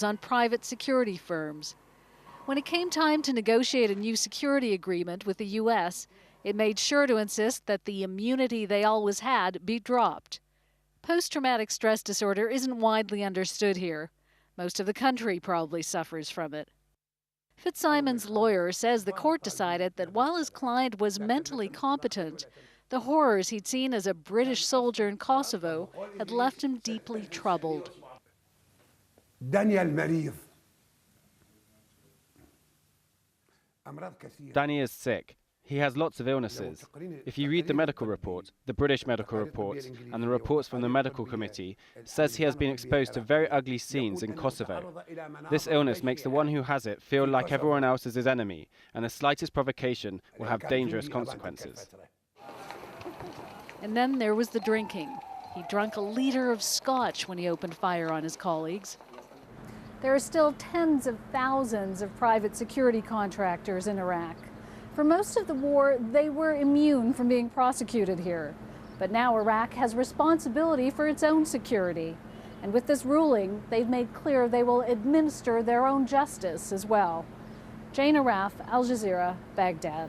on private security firms. When it came time to negotiate a new security agreement with the U.S., it made sure to insist that the immunity they always had be dropped. Post-traumatic stress disorder isn't widely understood here. Most of the country probably suffers from it. Fitzsimon's lawyer says the court decided that while his client was mentally competent, the horrors he'd seen as a British soldier in Kosovo had left him deeply troubled. Danny is sick. He has lots of illnesses. If you read the medical report, the British medical reports, and the reports from the medical committee, it says he has been exposed to very ugly scenes in Kosovo. This illness makes the one who has it feel like everyone else is his enemy, and the slightest provocation will have dangerous consequences. And then there was the drinking. He drank a liter of scotch when he opened fire on his colleagues. There are still tens of thousands of private security contractors in Iraq. For most of the war, they were immune from being prosecuted here. But now Iraq has responsibility for its own security. And with this ruling, they've made clear they will administer their own justice as well. Jane Araf, AlJazeera, Baghdad.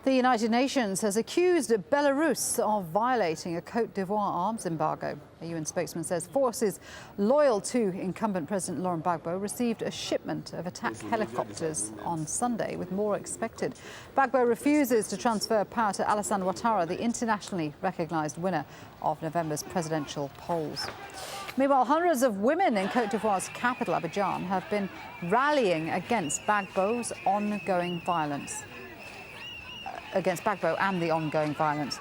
The United Nations has accused Belarus of violating a Côte d'Ivoire arms embargo. A UN spokesman says forces loyal to incumbent President Laurent Gbagbo received a shipment of attack helicopters on Sunday, with more expected. Gbagbo refuses to transfer power to Alassane Ouattara, the internationally recognized winner of November's presidential polls. Meanwhile, hundreds of women in Côte d'Ivoire's capital, Abidjan, have been rallying against Gbagbo's ongoing violence. Against Gbagbo and the ongoing violence.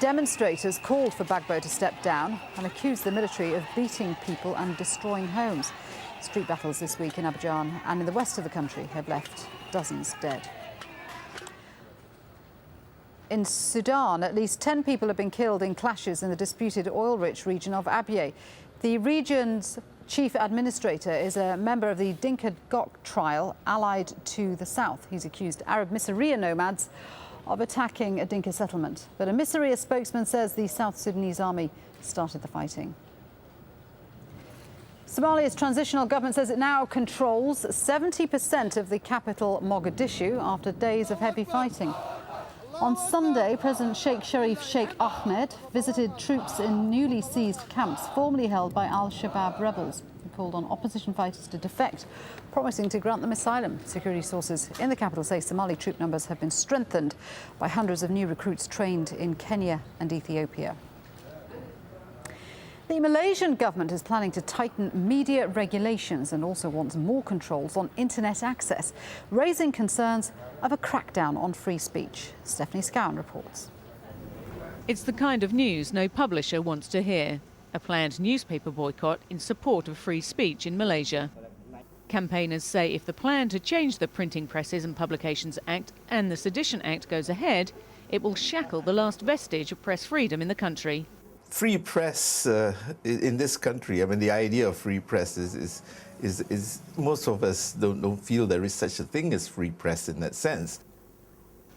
Demonstrators called for Gbagbo to step down and accused the military of beating people and destroying homes. Street battles this week in Abidjan and in the west of the country have left dozens dead. In Sudan, at least 10 people have been killed in clashes in the disputed oil-rich region of Abyei. The region's chief administrator is a member of the Dinka Gok trial allied to the south. He's accused Arab Misriya nomads of attacking a Dinka settlement. But a Misriya spokesman says the South Sudanese army started the fighting. Somalia's transitional government says it now controls 70% of the capital, Mogadishu, after days of heavy fighting. On Sunday, President Sheikh Sharif Sheikh Ahmed visited troops in newly seized camps formerly held by al-Shabaab rebels. He called on opposition fighters to defect, promising to grant them asylum. Security sources in the capital say Somali troop numbers have been strengthened by hundreds of new recruits trained in Kenya and Ethiopia. The Malaysian government is planning to tighten media regulations and also wants more controls on internet access, raising concerns of a crackdown on free speech. Stephanie Scowen reports. It's the kind of news no publisher wants to hear. A planned newspaper boycott in support of free speech in Malaysia. Campaigners say if the plan to change the Printing Presses and Publications Act and the Sedition Act goes ahead, it will shackle the last vestige of press freedom in the country. Free press in this country, I mean, the idea of free press is most of us don't feel there is such a thing as free press in that sense.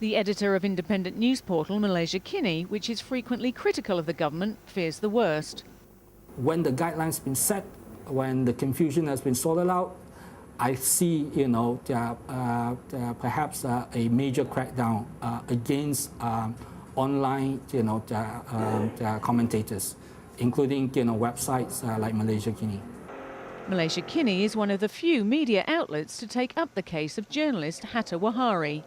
The editor of independent news portal Malaysia Kini, which is frequently critical of the government, fears the worst. When the guidelines been set, when the confusion has been sorted out, I see, perhaps a major crackdown against online, commentators, including, websites like Malaysia Kini. Malaysia Kini is one of the few media outlets to take up the case of journalist Hatta Wahari.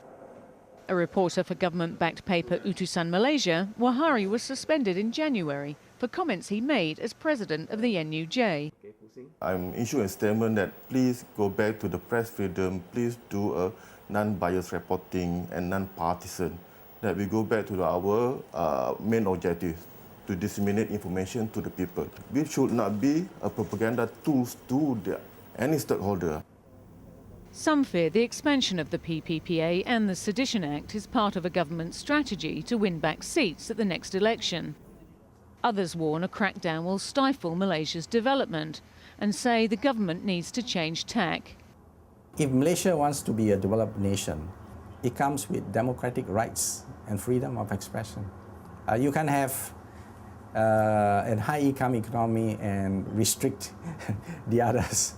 A reporter for government-backed paper Utusan Malaysia, Wahari was suspended in January for comments he made as president of the NUJ. I'm issuing a statement that please go back to the press freedom, please do a non-biased reporting and non-partisan, that we go back to our main objective, to disseminate information to the people. We should not be a propaganda tool to any stakeholder. Some fear the expansion of the PPPA and the Sedition Act is part of a government strategy to win back seats at the next election. Others warn a crackdown will stifle Malaysia's development and say the government needs to change tack. If Malaysia wants to be a developed nation, it comes with democratic rights and freedom of expression. You can have a high-income economy and restrict the others.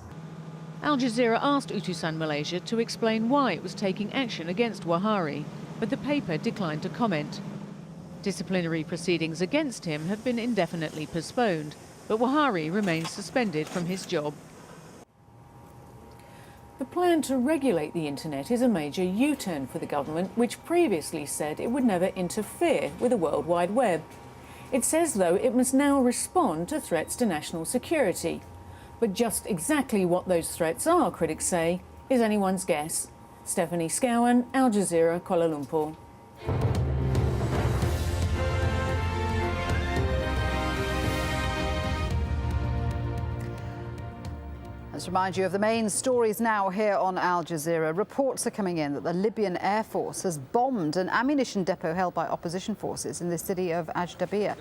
AlJazeera asked Utusan Malaysia to explain why it was taking action against Wahari, but the paper declined to comment. Disciplinary proceedings against him have been indefinitely postponed, but Wahari remains suspended from his job. The plan to regulate the internet is a major U-turn for the government, which previously said it would never interfere with the World Wide Web. It says, though, it must now respond to threats to national security. But just exactly what those threats are, critics say, is anyone's guess. Stephanie Scowen, Al Jazeera, Kuala Lumpur. Let's remind you of the main stories now here on Al Jazeera. Reports are coming in that the Libyan Air Force has bombed an ammunition depot held by opposition forces in the city of AlJazeera.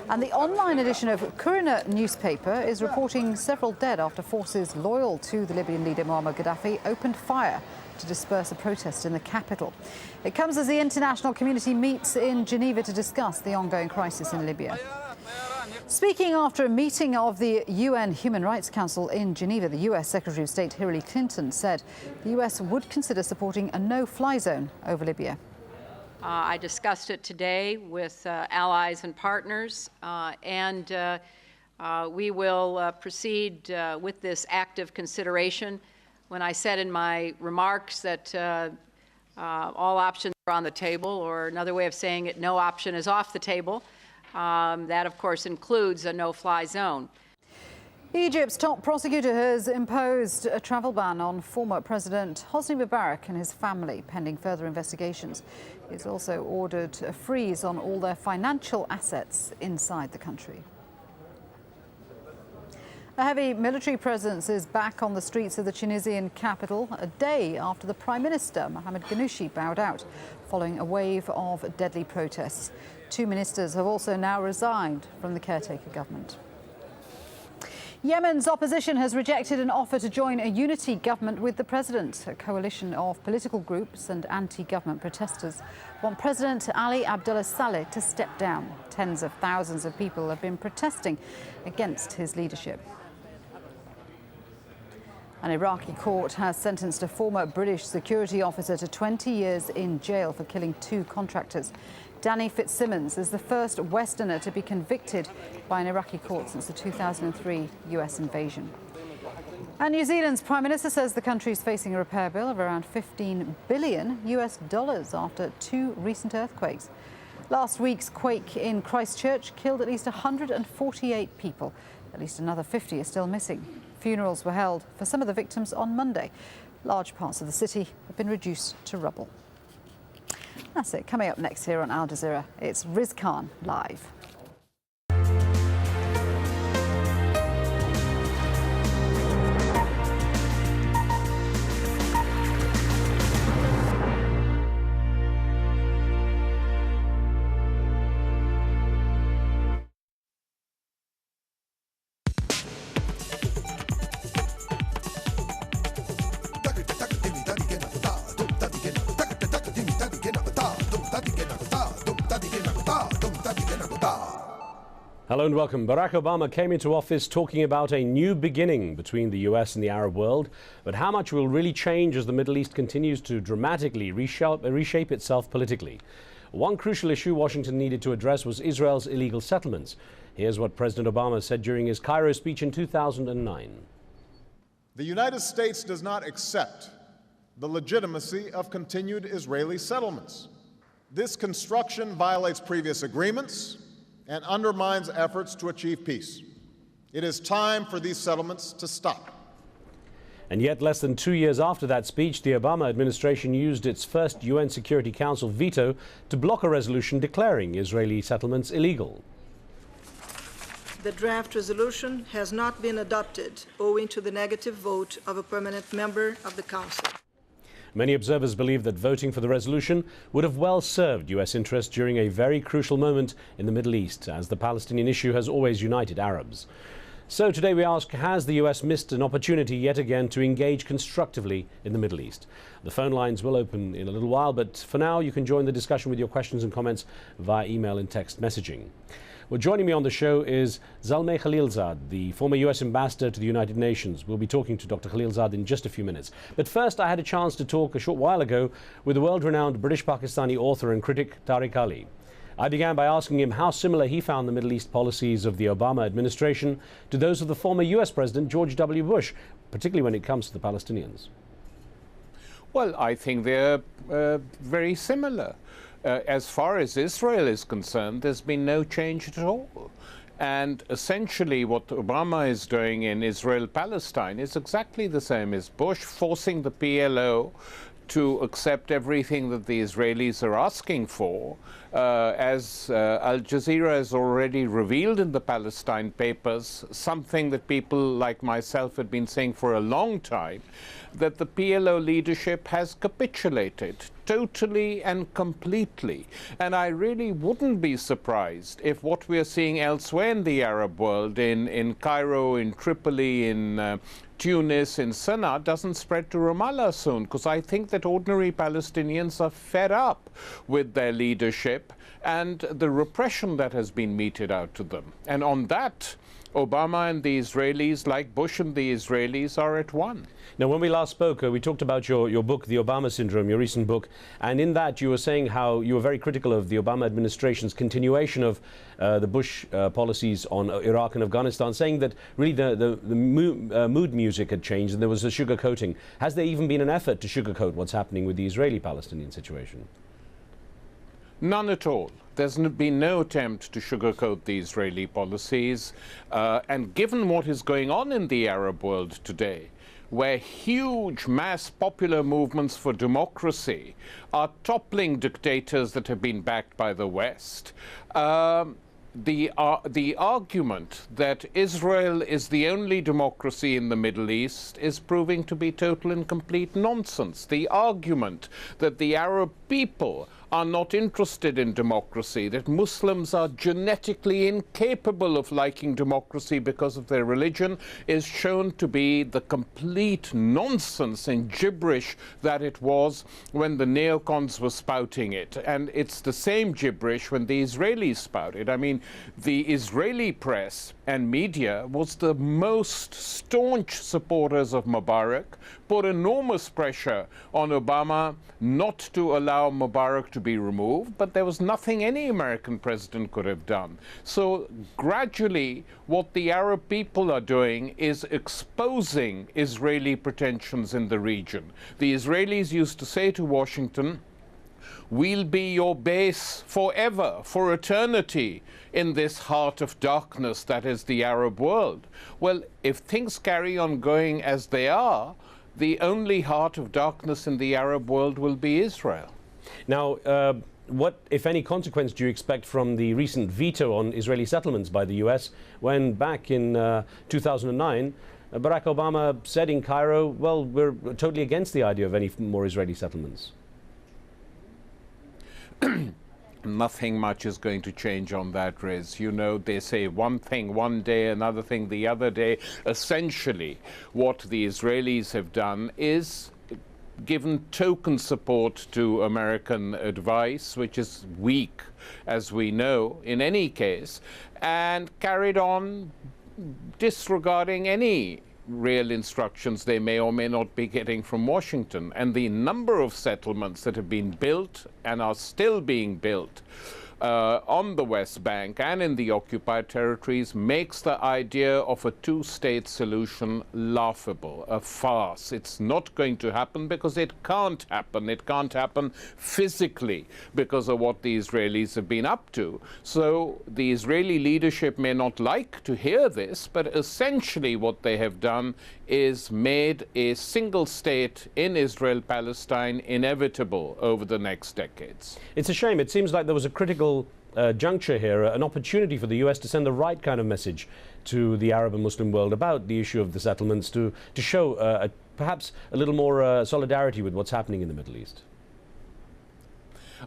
And the online edition of Kurina newspaper is reporting several dead after forces loyal to the Libyan leader Muammar Gaddafi opened fire to disperse a protest in the capital. It comes as the international community meets in Geneva to discuss the ongoing crisis in Libya. Speaking after a meeting of the UN Human Rights Council in Geneva, the US Secretary of State Hillary Clinton said the US would consider supporting a no-fly zone over Libya. I discussed it today with allies and partners, and we will proceed with this active consideration. When I said in my remarks that all options are on the table, or another way of saying it, no option is off the table, that, of course, includes a no-fly zone. Egypt's top prosecutor has imposed a travel ban on former President Hosni Mubarak and his family, pending further investigations. He's also ordered a freeze on all their financial assets inside the country. A heavy military presence is back on the streets of the Tunisian capital a day after the Prime Minister, Mohamed Ghannouchi, bowed out following a wave of deadly protests. 2 ministers have also now resigned from the caretaker government. Yemen's opposition has rejected an offer to join a unity government with the president. A coalition of political groups and anti-government protesters want President Ali Abdullah Saleh to step down. Tens of thousands of people have been protesting against his leadership. An Iraqi court has sentenced a former British security officer to 20 years in jail for killing 2 contractors. Danny Fitzsimmons is the first Westerner to be convicted by an Iraqi court since the 2003 US invasion. And New Zealand's Prime Minister says the country is facing a repair bill of around $15 billion after 2 recent earthquakes. Last week's quake in Christchurch killed at least 148 people. At least another 50 are still missing. Funerals were held for some of the victims on Monday. Large parts of the city have been reduced to rubble. That's it. Coming up next here on Al Jazeera, it's Riz Khan live. Hello and welcome. Barack Obama came into office talking about a new beginning between the US and the Arab world. But how much will really change as the Middle East continues to dramatically reshape itself politically? One crucial issue Washington needed to address was Israel's illegal settlements. Here's what President Obama said during his Cairo speech in 2009. The United States does not accept the legitimacy of continued Israeli settlements. This construction violates previous agreements and undermines efforts to achieve peace. It is time for these settlements to stop. And yet, less than 2 years after that speech, the Obama administration used its first UN Security Council veto to block a resolution declaring Israeli settlements illegal. The draft resolution has not been adopted owing to the negative vote of a permanent member of the Council. Many observers believe that voting for the resolution would have well served US interests during a very crucial moment in the Middle East, as the Palestinian issue has always united Arabs. So today we ask, has the US missed an opportunity yet again to engage constructively in the Middle East? The phone lines will open in a little while, but for now you can join the discussion with your questions and comments via email and text messaging. Well, joining me on the show is Zalmay Khalilzad, the former US ambassador to the United Nations. We'll be talking to Dr. Khalilzad in just a few minutes. But first, I had a chance to talk a short while ago with the world-renowned British-Pakistani author and critic Tariq Ali. I began by asking him how similar he found the Middle East policies of the Obama administration to those of the former US President George W. Bush, particularly when it comes to the Palestinians. Well, I think they're very similar. As far as Israel is concerned, there's been no change at all. And essentially what Obama is doing in Israel-Palestine is exactly the same as Bush, forcing the PLO to accept everything that the Israelis are asking for. As AlJazeera has already revealed in the Palestine papers, something that people like myself had been saying for a long time, that the PLO leadership has capitulated totally and completely. And I really wouldn't be surprised if what we're seeing elsewhere in the Arab world, in Cairo, in Tripoli, in Tunis, in Sana'a, doesn't spread to Ramallah soon, because I think that ordinary Palestinians are fed up with their leadership and the repression that has been meted out to them. And on that, Obama and the Israelis, like Bush and the Israelis, are at one. Now, when we last spoke, we talked about your book, The Obama Syndrome, your recent book, and in that you were saying how you were very critical of the Obama administration's continuation of the Bush policies on Iraq and Afghanistan, saying that really the mood music had changed and there was a sugarcoating. Has there even been an effort to sugarcoat what's happening with the Israeli-Palestinian situation? None at all. There's been no attempt to sugarcoat the Israeli policies. And given what is going on in the Arab world today, where huge mass popular movements for democracy are toppling dictators that have been backed by the West, the argument that Israel is the only democracy in the Middle East is proving to be total and complete nonsense. The argument that the Arab people are not interested in democracy, that Muslims are genetically incapable of liking democracy because of their religion, is shown to be the complete nonsense and gibberish that it was when the neocons were spouting it. And it's the same gibberish when the Israelis spout it. I mean, the Israeli press and media was the most staunch supporters of Mubarak, put enormous pressure on Obama not to allow Mubarak to be removed, but there was nothing any American president could have done. So gradually, what the Arab people are doing is exposing Israeli pretensions in the region. The Israelis used to say to Washington, "We'll be your base forever, for eternity, in this heart of darkness that is the Arab world." Well, if things carry on going as they are, the only heart of darkness in the Arab world will be Israel. Now, what, if any, consequence do you expect from the recent veto on Israeli settlements by the US, when back in 2009, Barack Obama said in Cairo, well, we're totally against the idea of any more Israeli settlements? Nothing much is going to change on that, Riz. You know, they say one thing one day, another thing the other day. Essentially, what the Israelis have done is given token support to American advice, which is weak, as we know, in any case, and carried on disregarding any real instructions they may or may not be getting from Washington. And the number of settlements that have been built and are still being built on the West Bank and in the occupied territories makes the idea of a two-state solution laughable, a farce. It's not going to happen because it can't happen. It can't happen physically because of what the Israelis have been up to. So the Israeli leadership may not like to hear this, but essentially what they have done is made a single state in Israel-Palestine inevitable over the next decades. It's a shame. It seems like there was a critical juncture here, an opportunity for the US to send the right kind of message to the Arab and Muslim world about the issue of the settlements, to show perhaps a little more solidarity with what's happening in the Middle East.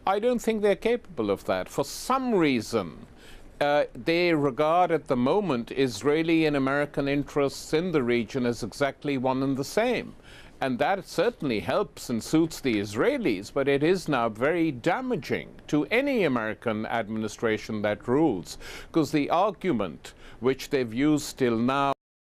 I don't think they're capable of that. For some reason, they regard at the moment Israeli and American interests in the region as exactly one and the same. And that certainly helps and suits the Israelis, but it is now very damaging to any American administration that rules, because the argument which they've used till now